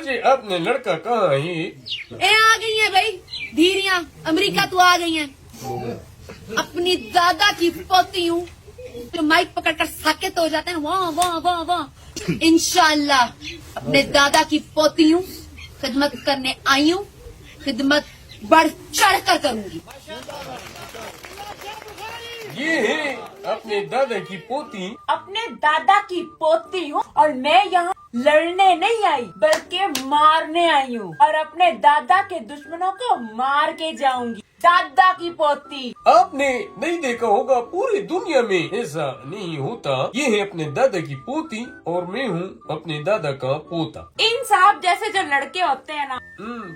मुझे अपने लड़का कहाँ है? ए आ गई है भाई धीरियां, अमेरिका तो आ गई है। अपनी दादा की पोती हूँ, जो माइक पकड़कर साकेत हो जाते हैं वाह वाह वाह वाह। इंशाल्लाह अपने दादा की पोती हूँ, खिदमत करने आई हूँ, खिदमत बढ़ चढ़ कर करूंगी। ये है अपने दादा की पोती। अपने दादा की पोती हूँ और मैं यहाँ लड़ने नहीं आई बल्कि मारने आई हूँ और अपने दादा के दुश्मनों को मार के जाऊंगी। दादा की पोती। आपने नहीं देखा होगा, पूरी दुनिया में ऐसा नहीं होता। ये है अपने दादा की पोती और मैं हूँ अपने दादा का पोता। इन साहब जैसे जो लड़के होते हैं ना,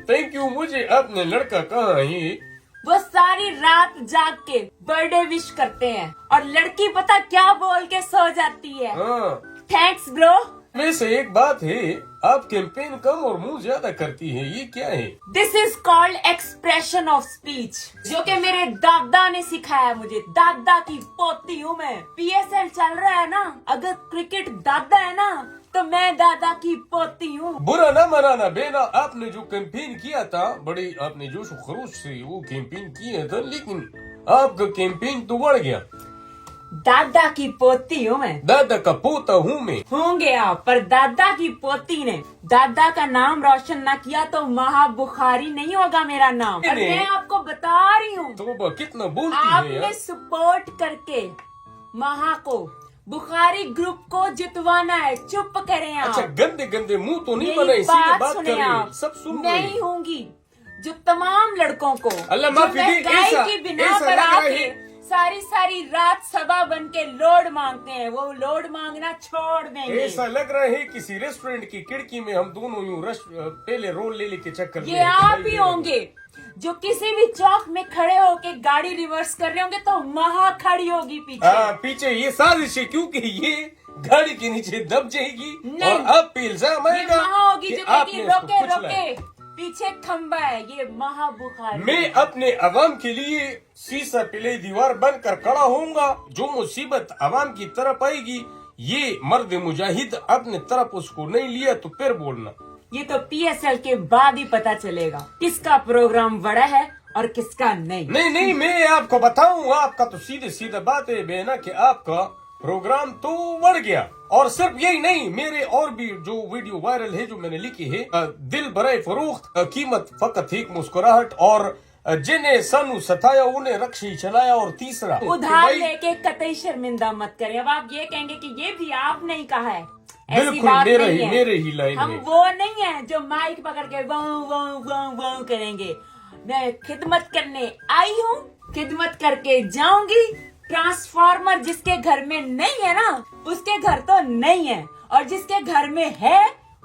थैंक यू। मुझे अपने लड़का कहाँ है? वो सारी रात जाग के बर्थडे विश करते हैं और लड़की पता क्या बोल के सो जाती है, हाँ। Thanks bro. वैसे एक बात है, आप कैंपेन कम और मुंह ज्यादा करती है, ये क्या है? This is called expression of speech, जो कि मेरे दादा ने सिखाया मुझे। दादा की पोती हूँ मैं। PSL चल रहा है ना, अगर क्रिकेट दादा है ना तो मैं दादा की पोती हूँ। बुरा ना मनाना बेना, आपने जो कैंपेन किया था, बड़ी आपने जोश खरोश से वो कैंपेन किया था, लेकिन आपका कैंपेन तो बढ़ गया। दादा की पोती हूँ मैं, दादा का पोता हूँ मैं। होंगे आप, पर दादा की पोती ने दादा का नाम रोशन ना किया तो महा बुखारी नहीं होगा मेरा नाम। और मैं आपको बता रही हूँ, तो कितना बोलती है आपने यार। सपोर्ट करके महा को, बुखारी ग्रुप को जितवाना है। चुप करें आप। अच्छा, गंदे गंदे मुंह तो नहीं मेरी बनाए, सीधे बात सुने करें, आप। सब सुन मैं रहे ही होंगी जो तमाम लड़कों को, अल्लाह जो माफी दे, महंगाई ऐसा- की बिना ऐसा पर लग रहा आके है। सारी रात सभा बन के लोड मांगते हैं, वो लोड मांगना छोड़ देंगे। ऐसा लग रहा है किसी रेस्टोरेंट की खिड़की में हम दोनों यूं पहले रोल ले लेके चक्कर ये आप ही होंगे जो किसी भी चौक में खड़े होके गाड़ी रिवर्स कर रहे होंगे तो महा खड़ी होगी पीछे। पीछे ये साजिश है, क्योंकि ये गाड़ी के नीचे दब जाएगी नहीं। और आप पे इल्जाम ये आएगा महा होगी कि जो आपने कहेगी उसको रोके कुचला है। रोके, पीछे खंबा है, ये महा बुखारी। मैं अपने अवाम के लिए शीशा पिले दीवार बनकर खड़ा होऊंगा। जो मुसीबत अवाम की तरफ आएगी, ये मर्द मुजाहिद अपने तरफ उसको नहीं लिया तो फिर बोलना। ये तो PSL के बाद ही पता चलेगा किसका प्रोग्राम बड़ा है और किसका नहीं। नहीं, मैं आपको बताऊं, आपका तो सीधे सीधे बात है बेना कि आपका प्रोग्राम तो बढ़ गया। और सिर्फ यही नहीं, मेरे और भी जो वीडियो वायरल है जो मैंने लिखी है, दिल बराए फरोख्त, कीमत फकत एक मुस्कुराहट, और जिन्हें सनु सताया उन्हें रक्षी चलाया, और तीसरा उधार लेके कतई शर्मिंदा मत करें। अब आप ये कहेंगे कि ये भी आपने ही कहा है, ऐसी बिल्कुल बात मेरे नहीं ही है। मेरे ही लाइन हम है। वो नहीं है जो माइक पकड़ के वाऊ वाऊ वाऊ वाऊ करेंगे। मैं खिदमत करने आई हूँ, खिदमत करके जाऊंगी। ट्रांसफार्मर जिसके घर में नहीं है ना, उसके घर तो नहीं है, और जिसके घर में है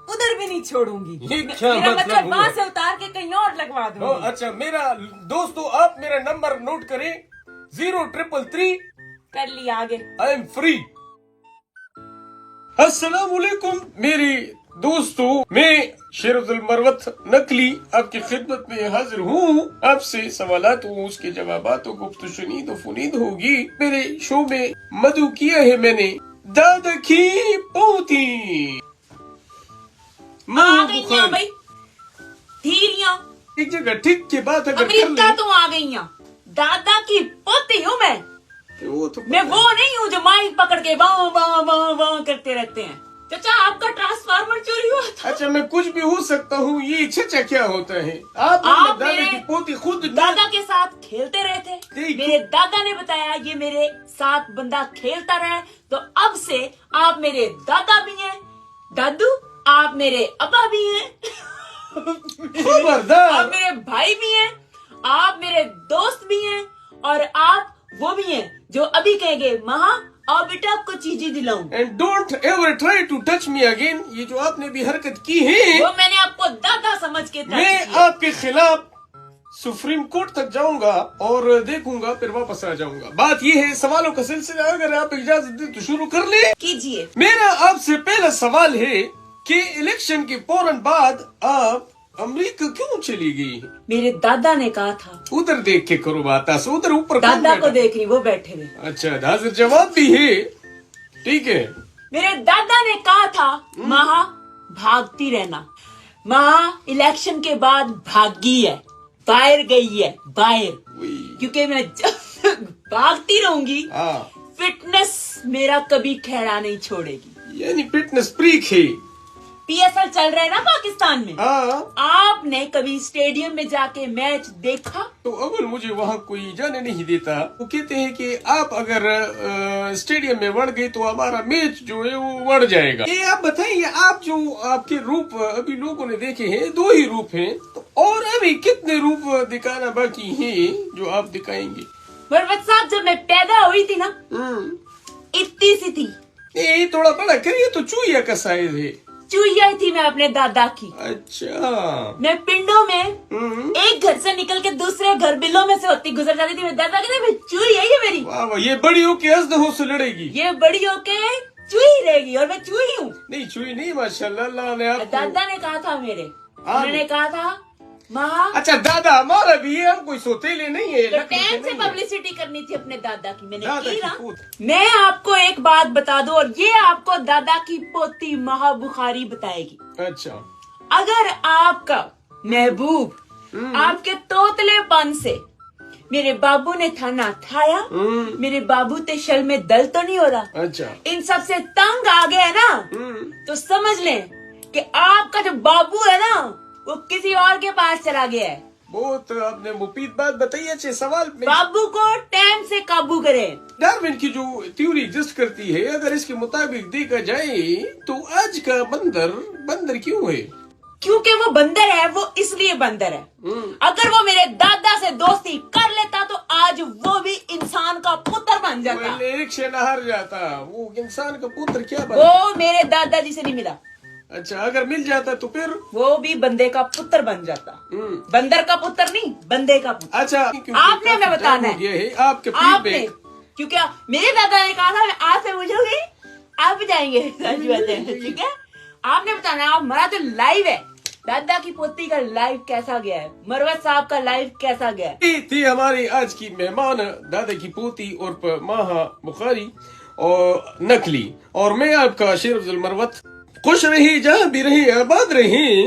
उधर भी नहीं छोड़ूंगी। ये क्या मेरा मतलब हुआ? वहां से उतार के कहीं और लगवा दूंगी। अच्छा, मेरा दोस्तों आप मेरा नंबर नोट करें, 0333। कर लिया आगे। I am free. अस्सलाम वालेकुम मेरे दोस्तों, मैं शेरुल मरवत नकली आपकी खिदमत में हाजिर हूँ। आपसे सवालात हो, उसके जवाबात हो, गुफ्त शुनीद व फुनीद होगी। मेरे शो में मधु किया है मैंने दादा की पोती। आ गई हैं भाई धीरियां, एक जगह ठीक के बात अगर कर अमेरिका ले, तो आ गई हैं। दादा की पोती हूँ मैं। वो तो मैं वो नहीं हूँ जो माइक पकड़ के वाँ वाँ वाँ वाँ करते रहते हैं। चाचा आपका ट्रांसफार्मर चोरी हुआ था। अच्छा, मैं कुछ भी हो सकता हूँ, ये चचा क्या होता है? आप आप दादा मेरे की पोती खुद दादा के साथ खेलते रहे थे। ठीक। मेरे दादा ने बताया ये मेरे साथ बंदा खेलता रहा है, तो अब से आप मेरे दादा भी हैं। दादू आप मेरे अब्बा भी हैं। खबरदार। आप मेरे भाई भी हैं, आप मेरे दोस्त भी हैं, और आप वो भी हैं जो अभी कहेंगे महा और बेटा आपको चीजें दिलाऊं। And don't ever try to touch me again. ये जो आपने भी हरकत की है, वो मैंने आपको दादा समझ के मैं आपके खिलाफ सुप्रीम कोर्ट तक जाऊंगा और देखूंगा, फिर वापस आ जाऊंगा। बात ये है, सवालों का सिलसिला अगर आप इजाजत दें तो शुरू कर ले। कीजिए। मेरा आपसे पहला सवाल है कि इलेक्शन के फौरन बाद आप अमेरिका क्यों चली गई? मेरे दादा ने कहा था। उधर देख के करो बात, उधर ऊपर कौन दादा को बैठा? देख रही, वो बैठे थे। अच्छा, हाजिर जवाब भी है, ठीक है। मेरे दादा ने कहा था महा भागती रहना। माँ इलेक्शन के बाद भागी है, बाहर गई है, बाहर, क्योंकि मैं जब भागती रहूंगी हाँ, फिटनेस मेरा कभी खैरा नहीं छोड़ेगी। यानी फिटनेस फ्रीक है। पीएसएल चल रहा है ना पाकिस्तान में, हाँ, आपने कभी स्टेडियम में जाके मैच देखा? तो अव्वल मुझे वहाँ कोई जाने नहीं देता। वो कहते हैं कि आप अगर स्टेडियम में बढ़ गए तो हमारा मैच जो है वो बढ़ जाएगा। ये आप बताइए, आप जो आपके रूप अभी लोगों ने देखे हैं, 2 ही रूप हैं, तो और अभी कितने रूप दिखाना बाकी है जो आप दिखाएंगे? मरवत साहब, जब मैं पैदा हुई थी ना, इतनी सी थी। ये थोड़ा बड़ा करिए, तो चूहिया का साइज है। चूहिया ही थी मैं अपने दादा की। अच्छा, मैं पिंडों में एक घर से निकल के दूसरे घर बिलों में से होती गुजर जाती थी। मेरे दादा कहते मैं चूहिया ही है मेरी। वाह वाह, ये बड़ी होके अजदहों से लड़ेगी। ये बड़ी होके चूही रहेगी और मैं चूही हूँ। नहीं, चूही नहीं, माशाल्लाह, अल्लाह ने आपको। दादा ने कहा था मेरे, हाँ। उन्होंने कहा था माँ, अच्छा, दादा हमारा भी है, हम कोई सोतेले नहीं है। तो लकड़ी के टाइम से नहीं है। पब्लिसिटी करनी थी अपने दादा की, मैंने दादा की की ना। पूत। मैं आपको एक बात बता दूं, और ये आपको दादा की पोती महा बुखारी बताएगी। अच्छा, अगर आपका महबूब आपके तोतलेपन से मेरे बाबू ने थाना थाया, मेरे बाबू ते शल में दल तो नहीं हो रहा, अच्छा, इन सब से तंग आ गया ना, तो समझ लें कि आपका जो बाबू है ना वो किसी और के पास चला गया है। बहुत आपने मुफीद बात बताई। अच्छे सवाल में बाबू को टाइम से काबू करें। डार्विन की जो थ्योरी एग्जिस्ट करती है, अगर इसके मुताबिक देखा जाए तो आज का बंदर क्यों है? क्योंकि वो बंदर है, वो इसलिए बंदर है। अगर वो मेरे दादा से दोस्ती कर लेता तो आज वो भी इंसान का पुत्र बन जाता। रिक्शे न हार जाता, वो इंसान का पुत्र क्या बना? वो मेरे दादाजी से नहीं मिला। अच्छा, अगर मिल जाता तो फिर वो भी बंदे का पुत्र बन जाता। बंदर का पुत्र नहीं, बंदे का पुत्र। अच्छा, आपने हमें बताना है, ये है आपके आपने, फीडबैक। क्योंकि मेरे दादा ने कहा था मैं आपसे पूछूंगी, आप भी जाएंगे। सच बात है, ठीक है। आपने बताना, आप हमारा तो लाइव है, दादा की पोती का लाइव कैसा गया है, मरवत साहब का लाइव कैसा गया है। ये थी हमारी आज की मेहमान, दादा की पोती और माहा बुखारी और नकली, और मैं आपका शेर अफजल मरवत। खुश रही, जहाँ भी रही, आबाद रही।